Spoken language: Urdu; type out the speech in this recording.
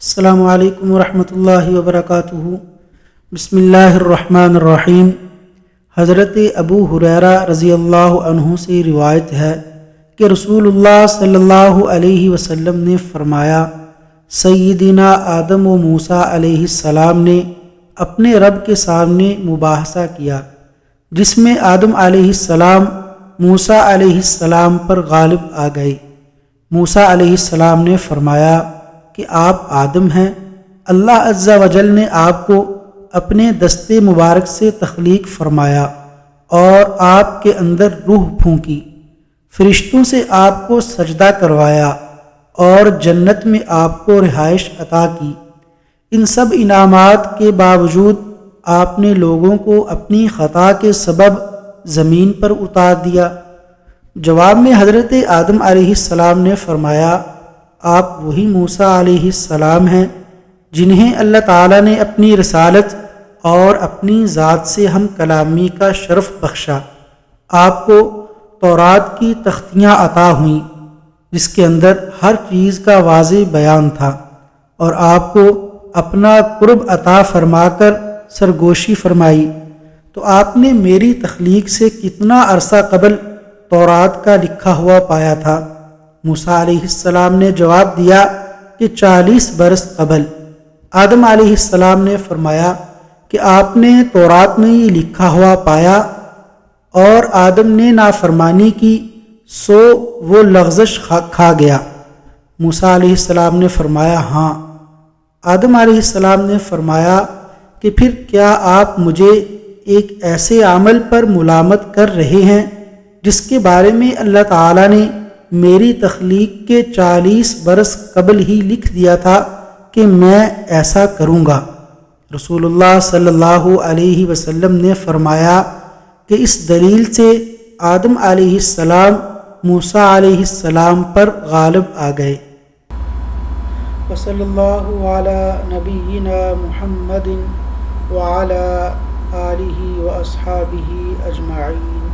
السلام علیکم ورحمۃ اللہ وبرکاتہ۔ بسم اللہ الرحمن الرحیم۔ حضرت ابو ہریرہ رضی اللہ عنہ سے روایت ہے کہ رسول اللہ صلی اللہ علیہ وسلم نے فرمایا، سیدنا آدم و موسیٰ علیہ السلام نے اپنے رب کے سامنے مباحثہ کیا، جس میں آدم علیہ السلام موسیٰ علیہ السلام پر غالب آ گئے۔ موسیٰ علیہ السلام نے فرمایا کہ آپ آدم ہیں، اللہ عز و جل نے آپ کو اپنے دست مبارک سے تخلیق فرمایا اور آپ کے اندر روح پھونکی، فرشتوں سے آپ کو سجدہ کروایا اور جنت میں آپ کو رہائش عطا کی۔ ان سب انعامات کے باوجود آپ نے لوگوں کو اپنی خطا کے سبب زمین پر اتار دیا۔ جواب میں حضرت آدم علیہ السلام نے فرمایا، آپ وہی موسیٰ علیہ السلام ہیں جنہیں اللہ تعالیٰ نے اپنی رسالت اور اپنی ذات سے ہم کلامی کا شرف بخشا۔ آپ کو تورات کی تختیاں عطا ہوئیں جس کے اندر ہر چیز کا واضح بیان تھا، اور آپ کو اپنا قرب عطا فرما کر سرگوشی فرمائی، تو آپ نے میری تخلیق سے کتنا عرصہ قبل تورات کا لکھا ہوا پایا تھا؟ موسیٰ علیہ السلام نے جواب دیا کہ 40 برس قبل۔ آدم علیہ السلام نے فرمایا کہ آپ نے تورات میں یہ لکھا ہوا پایا اور آدم نے نافرمانی کی، سو وہ لغزش کھا گیا۔ موسیٰ علیہ السلام نے فرمایا ہاں۔ آدم علیہ السلام نے فرمایا کہ پھر کیا آپ مجھے ایک ایسے عمل پر ملامت کر رہے ہیں جس کے بارے میں اللہ تعالیٰ نے میری تخلیق کے 40 برس قبل ہی لکھ دیا تھا کہ میں ایسا کروں گا؟ رسول اللہ صلی اللہ علیہ وسلم نے فرمایا کہ اس دلیل سے آدم علیہ السلام موسیٰ علیہ السلام پر غالب آ گئے۔ وصلی اللہ علی نبینا محمد وعلی آلہ واصحابہ اجمعین۔